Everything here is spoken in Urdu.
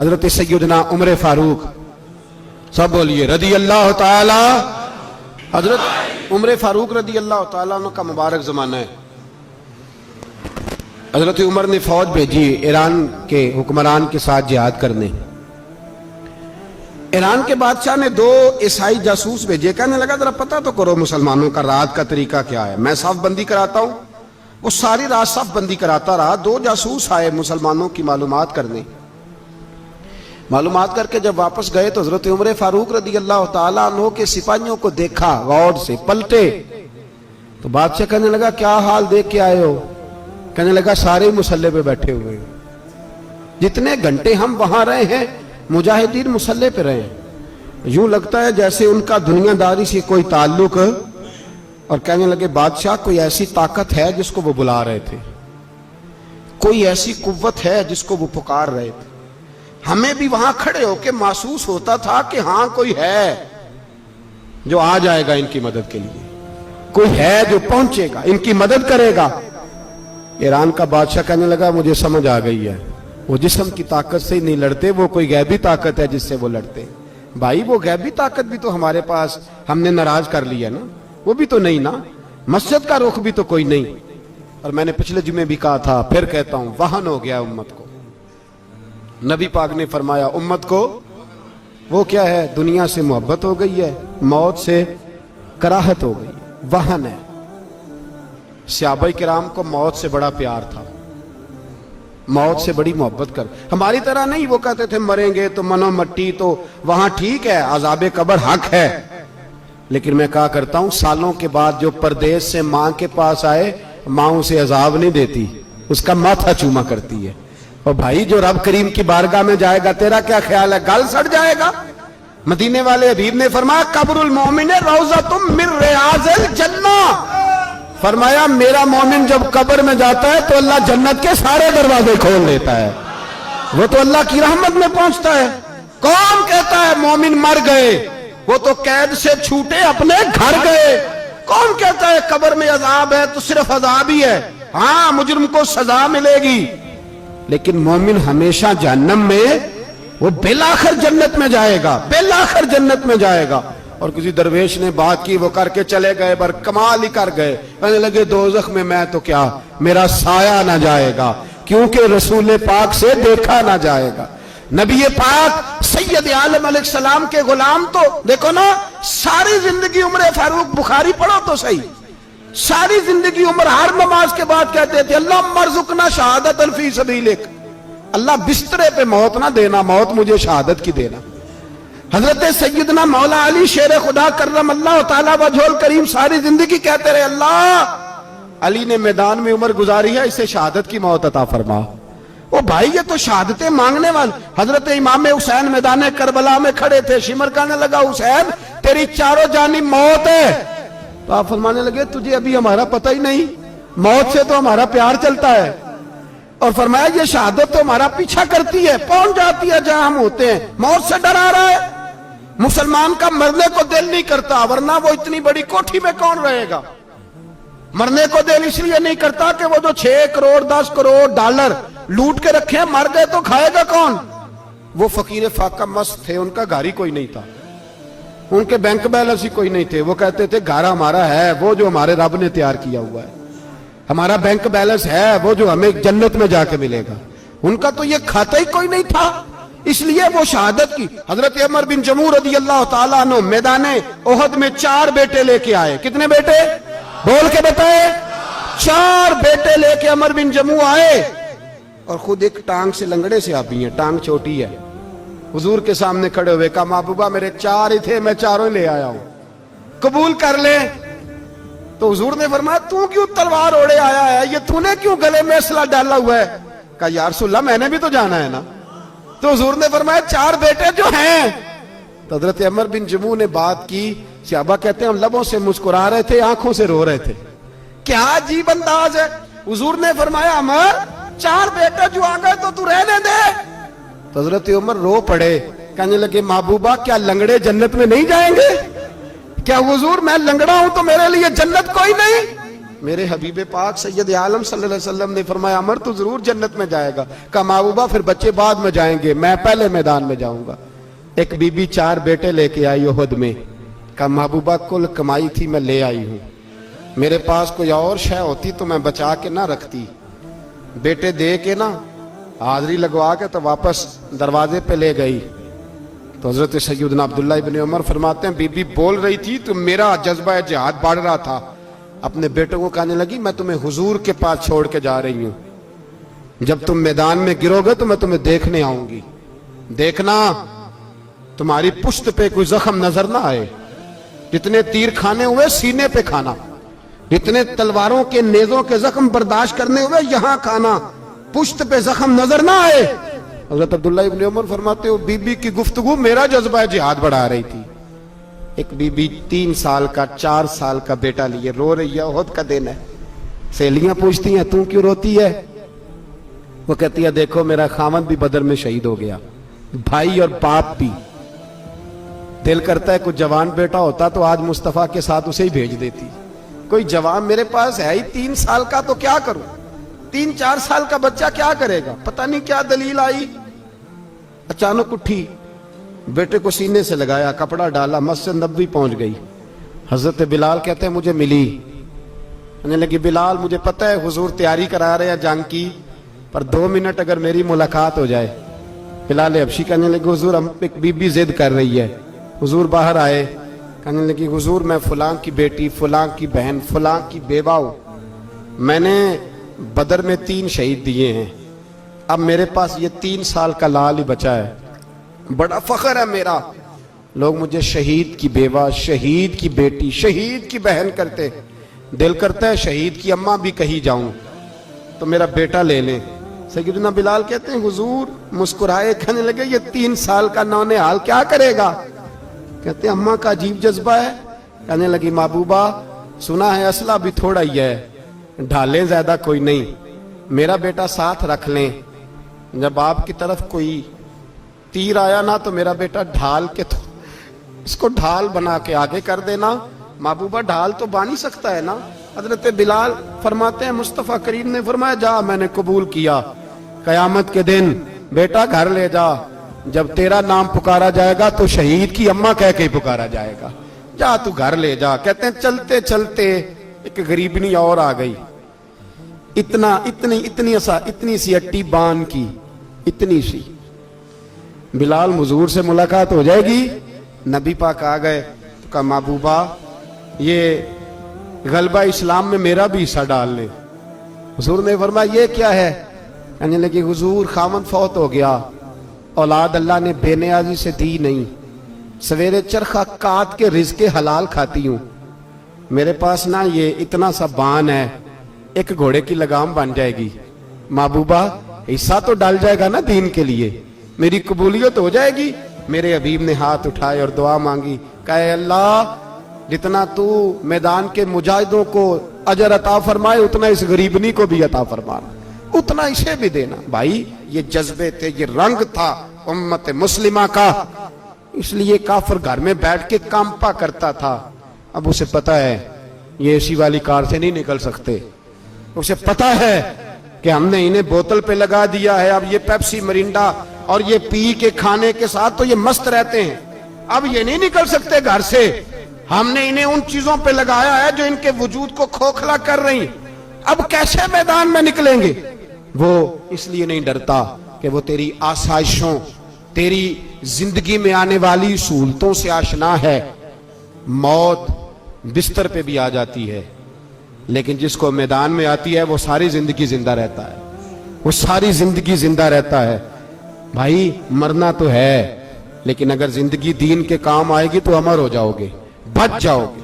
حضرت سیدنا عمر فاروق، سب بولیے رضی اللہ تعالی۔ حضرت عمر فاروق رضی اللہ تعالیٰ عنہ کا مبارک زمانہ ہے۔ حضرت عمر نے فوج بھیجی ایران کے حکمران کے ساتھ جہاد کرنے۔ ایران کے بادشاہ نے 2 عیسائی جاسوس بھیجے، کہنے لگا ذرا پتہ تو کرو مسلمانوں کا رات کا طریقہ کیا ہے، میں صف بندی کراتا ہوں۔ وہ ساری رات صف بندی کراتا رہا، 2 جاسوس آئے مسلمانوں کی معلومات کرنے۔ معلومات کر کے جب واپس گئے تو حضرت عمر فاروق رضی اللہ تعالیٰ عنہ کے سپاہیوں کو دیکھا، غور سے پلٹے تو بادشاہ کہنے لگا کیا حال دیکھ کے آئے ہو؟ کہنے لگا سارے مسلح پہ بیٹھے ہوئے ہیں، جتنے گھنٹے ہم وہاں رہے ہیں مجاہدین مسلح پہ رہے ہیں، یوں لگتا ہے جیسے ان کا دنیا داری سے کوئی تعلق۔ اور کہنے لگے بادشاہ کوئی ایسی طاقت ہے جس کو وہ بلا رہے تھے، کوئی ایسی قوت ہے جس کو وہ پکار رہے تھے، ہمیں بھی وہاں کھڑے ہو کے محسوس ہوتا تھا کہ ہاں کوئی ہے جو آ جائے گا ان کی مدد کے لیے، کوئی ہے جو پہنچے گا ان کی مدد کرے گا۔ ایران کا بادشاہ کہنے لگا مجھے سمجھ آ گئی ہے، وہ جسم کی طاقت سے ہی نہیں لڑتے، وہ کوئی غیبی طاقت ہے جس سے وہ لڑتے۔ بھائی وہ غیبی طاقت بھی تو ہمارے پاس ہم نے ناراض کر لیا نا، وہ بھی تو نہیں نا، مسجد کا رخ بھی تو کوئی نہیں۔ اور میں نے پچھلے جمعے بھی کہا تھا، پھر کہتا ہوں، وہن ہو گیا امت کو۔ نبی پاک نے فرمایا امت کو وہ کیا ہے، دنیا سے محبت ہو گئی ہے، موت سے کراہت ہو گئی، وہن ہے۔ صحابہ کرام کو موت سے بڑا پیار تھا، موت سے بڑی محبت کر، ہماری طرح نہیں، وہ کہتے تھے مریں گے تو منو مٹی، تو وہاں ٹھیک ہے عذاب قبر حق ہے، لیکن میں کہا کرتا ہوں سالوں کے بعد جو پردیس سے ماں کے پاس آئے، ماں اسے عذاب نہیں دیتی، اس کا ماتھا چوما کرتی ہے۔ اور بھائی جو رب کریم کی بارگاہ میں جائے گا تیرا کیا خیال ہے، گل سڑ جائے گا؟ مدینے والے حبیب نے فرمایا قبر المومن روضۃ من ریاض الجنہ، فرمایا میرا مومن جب قبر میں جاتا ہے تو اللہ جنت کے سارے دروازے کھول دیتا ہے، وہ تو اللہ کی رحمت میں پہنچتا ہے۔ کون کہتا ہے مومن مر گئے، وہ تو قید سے چھوٹے اپنے گھر گئے۔ کون کہتا ہے قبر میں عذاب ہے تو صرف عذاب ہی ہے، ہاں مجرم کو سزا ملے گی، لیکن مومن ہمیشہ جہنم میں، وہ بالآخر جنت میں جائے گا، بالآخر جنت میں جائے گا۔ اور کسی درویش نے بات کی، وہ کر کے چلے گئے، بر کمال ہی کر گئے، کہنے لگے دوزخ میں میں تو کیا، میرا سایہ نہ جائے گا، کیونکہ رسول پاک سے دیکھا نہ جائے گا۔ نبی پاک سید عالم علیہ السلام کے غلام تو دیکھو نا، ساری زندگی عمر فاروق، بخاری پڑھو تو صحیح، ساری زندگی عمر ہر نماز کے بعد کہتے تھے اللہم ارزقنا شہادت فی سبیلک، اللہ بسترے پہ موت نہ دینا، موت مجھے شہادت کی دینا۔ حضرت سیدنا مولا علی شیر خدا کرم اللہ تعالیٰ وجہ الکریم ساری زندگی کہتے رہے اللہ علی نے میدان میں عمر گزاری ہے، اسے شہادت کی موت عطا فرما۔ او بھائی یہ تو شہادتیں مانگنے والے۔ حضرت امام حسین میدان کربلا میں کھڑے تھے، شمر کہنے لگا حسین تیری چاروں جانب موت ہے، تو آپ فرمانے لگے تجھے ابھی ہمارا پتہ ہی نہیں، موت سے تو ہمارا پیار چلتا ہے، اور فرمایا یہ شہادت تو ہمارا پیچھا کرتی ہے، پہنچ جاتی ہے جہاں ہم ہوتے ہیں، موت سے ڈر آ رہا ہے۔ مسلمان کا مرنے کو دل نہیں کرتا، ورنہ وہ اتنی بڑی کوٹھی میں کون رہے گا؟ مرنے کو دل اس لیے نہیں کرتا کہ وہ جو 6 کروڑ 10 کروڑ ڈالر لوٹ کے رکھے ہیں، مر گئے تو کھائے گا کون؟ وہ فقیر فاقہ مست تھے، ان کا گھر ہی کوئی نہیں تھا، ان کے بینک بیلنس ہی کوئی نہیں تھے، وہ کہتے تھے گھر ہمارا ہے وہ جو ہمارے رب نے تیار کیا ہوا ہے، ہمارا بینک بیلنس ہے وہ جو ہمیں جنت میں جا کے ملے گا، ان کا تو یہ کھاتا ہی کوئی نہیں تھا، اس لیے وہ شہادت کی۔ حضرت عمر بن جموع رضی اللہ تعالیٰ عنہ میدان احد میں 4 بیٹے لے کے آئے، کتنے بیٹے بول کے بتائے؟ 4 بیٹے لے کے عمر بن جموع آئے، اور خود ایک ٹانگ سے لنگڑے سے آپی ہیں، ٹانگ چھوٹی ہے، حضور کے سامنے کھڑے ہوئے کہا محبوبہ میرے 4 ہی تھے، میں 4 لے آیا ہوں، قبول کر لیں۔ تو حضور نے فرمایا تو کیوں تلوار اوڑے آیا ہے، یہ تو نے کیوں گلے میں اسلحہ ڈالا ہوا ہے؟ کہا یا رسول اللہ میں نے بھی تو جانا ہے نا۔ تو حضور نے فرمایا 4 بیٹے جو ہیں، تو حضرت عمر بن جموع نے بات کی، صحابہ کہتے ہیں ہم لبوں سے مسکرا رہے تھے، آنکھوں سے رو رہے تھے، کیا عجیب انداز ہے۔ حضور نے فرمایا عمر 4 بیٹے جو آ گئے تو رہنے دے۔ تو حضرت عمر رو پڑے، کہنے لگے محبوبہ کیا لنگڑے جنت میں نہیں جائیں گے؟ کیا حضور میں لنگڑا ہوں تو میرے لیے جنت کوئی نہیں؟ میرے حبیب پاک سید عالم صلی اللہ علیہ وسلم نے فرمایا عمر تو ضرور جنت میں جائے گا. کہا محبوبہ پھر بچے بعد میں جائیں گے, میں پہلے میدان میں جاؤں گا. ایک بی بی 4 بیٹے لے کے آئی احد میں. کہا محبوبہ کل کمائی تھی میں لے آئی ہوں, میرے پاس کوئی اور شے ہوتی تو میں بچا کے نہ رکھتی. بیٹے دے کے نا حاضری لگوا کے تو واپس دروازے پہ لے گئی. تو حضرت سیدنا عبداللہ ابن عمر فرماتے ہیں بی بی بول رہی تھی تو میرا جذبہ جہاد بڑھ رہا تھا. اپنے بیٹوں کو کہنے لگی میں تمہیں حضور کے پاس چھوڑ کے جا رہی ہوں, جب تم میدان میں گرو گے تو میں تمہیں دیکھنے آؤں گی, دیکھنا تمہاری پشت پہ کوئی زخم نظر نہ آئے. جتنے تیر کھانے ہوئے سینے پہ کھانا, جتنے تلواروں کے نیزوں کے زخم برداشت کرنے ہوئے یہاں کھانا, پشت پہ زخم نظر نہ آئے. حضرت عبداللہ ابن عمر فرماتے ہو بی بی کی گفتگو میرا جذبہ جہاد بڑھا رہی تھی. ایک بی بی 3 سال کا 4 سال کا بیٹا لیے رو رہی ہے, احد کا دن ہے. سہیلیاں پوچھتی ہیں تو کیوں روتی ہے؟ وہ کہتی ہے دیکھو میرا خامد بھی بدر میں شہید ہو گیا, بھائی اور باپ بھی. دل کرتا ہے کوئی جوان بیٹا ہوتا تو آج مصطفیٰ کے ساتھ اسے ہی بھیج دیتی. کوئی جوان میرے پاس ہے ہی 3 سال کا تو کیا کروں, 3-4 سال کا بچہ کیا کرے گا؟ پتہ نہیں کیا دلیل آئی. اچانک اٹھی, بیٹے کو سینے سے لگایا, کپڑا ڈالا, مسجد نبوی پہنچ گئی. حضرت بلال کہتے ہیں مجھے ملی, کہنے لگی بلال مجھے پتہ ہے حضور تیاری کرا رہے ہیں جنگ کی, پر 2 منٹ اگر میری ملاقات ہو جائے. بلال حبشی کہنے لگے حضور ہم ایک بی بی ضد کر رہی ہے. حضور باہر آئے, کہنے لگی حضور میں فلاں کی بیٹی, فلاں کی بہن, فلاں کی بیوہ ہوں, میں نے بدر میں 3 شہید دیے ہیں, اب میرے پاس یہ 3 سال کا لال ہی بچا ہے, بڑا فخر ہے میرا. لوگ مجھے شہید کی بیوہ, شہید کی بیٹی, شہید کی بہن کرتے. دل کرتا ہے شہید کی اماں بھی کہیں جاؤں تو میرا بیٹا لے لیں. سیدنا بلال کہتے ہیں حضور مسکرائے, کہنے لگے یہ 3 سال کا نونہال کیا کرے گا؟ کہتے ہیں اماں کا عجیب جذبہ ہے. کہنے لگی محبوبہ سنا ہے اسلحہ بھی تھوڑا ہی ہے, ڈھالیں زیادہ کوئی نہیں, میرا بیٹا ساتھ رکھ لیں, جب آپ کی طرف کوئی تیر آیا نا تو میرا بیٹا ڈھال کے تو اس کو ڈھال بنا کے آگے کر دینا. محبوبہ ڈھال تو بان ہی سکتا ہے نا. حضرت بلال فرماتے ہیں مصطفیٰ کریم نے فرمایا جا میں نے قبول کیا, قیامت کے دن بیٹا گھر لے جا, جب تیرا نام پکارا جائے گا تو شہید کی اماں کہہ کے ہی پکارا جائے گا, جا تو گھر لے جا. کہتے ہیں چلتے چلتے ایک غریبنی اور آ گئی, اتنی سی اٹی بان کی, اتنی سی. بلال حضور سے ملاقات ہو جائے گی. نبی پاک آ گئے تو کہا محبوبہ یہ غلبہ اسلام میں میرا بھی حصہ ڈال لے. حضور نے فرمایا یہ کیا ہے؟ کہنے لگے حضور خامد فوت ہو گیا, اولاد اللہ نے بے نیازی سے دی نہیں, سویرے چرخہ کاٹ کے رزق حلال کھاتی ہوں, میرے پاس نا یہ اتنا سا بان ہے, ایک گھوڑے کی لگام بن جائے گی. محبوبہ حصہ تو ڈال جائے گا نا دین کے لیے, میری قبولیت ہو جائے گی. میرے حبیب نے ہاتھ اٹھائے اور دعا مانگی, کہے اللہ جتنا تو میدان کے مجاہدوں کو اجر عطا فرمائے اتنا اس غریبنی کو بھی عطا فرمانا, اتنا اسے بھی دینا. بھائی یہ جذبے تھے, یہ رنگ تھا امت مسلمہ کا, اس لیے کافر گھر میں بیٹھ کے کانپا کرتا تھا. اب اسے پتا ہے یہ اسی والی کار سے نہیں نکل سکتے, اسے پتا ہے کہ ہم نے انہیں بوتل پہ لگا دیا ہے, اب یہ پیپسی مرینڈا اور یہ پی کے کھانے کے ساتھ تو یہ مست رہتے ہیں, اب یہ نہیں نکل سکتے گھر سے, ہم نے انہیں ان چیزوں پہ لگایا ہے جو ان کے وجود کو کھوکھلا کر رہی, اب کیسے میدان میں نکلیں گے؟ وہ اس لیے نہیں ڈرتا کہ وہ تیری آسائشوں, تیری زندگی میں آنے والی سہولتوں سے آشنا ہے. موت بستر پہ بھی آ جاتی ہے, لیکن جس کو میدان میں آتی ہے وہ ساری زندگی زندہ رہتا ہے, وہ ساری زندگی زندہ رہتا ہے. بھائی مرنا تو ہے, لیکن اگر زندگی دین کے کام آئے گی تو امر ہو جاؤ گے, بچ جاؤ گے.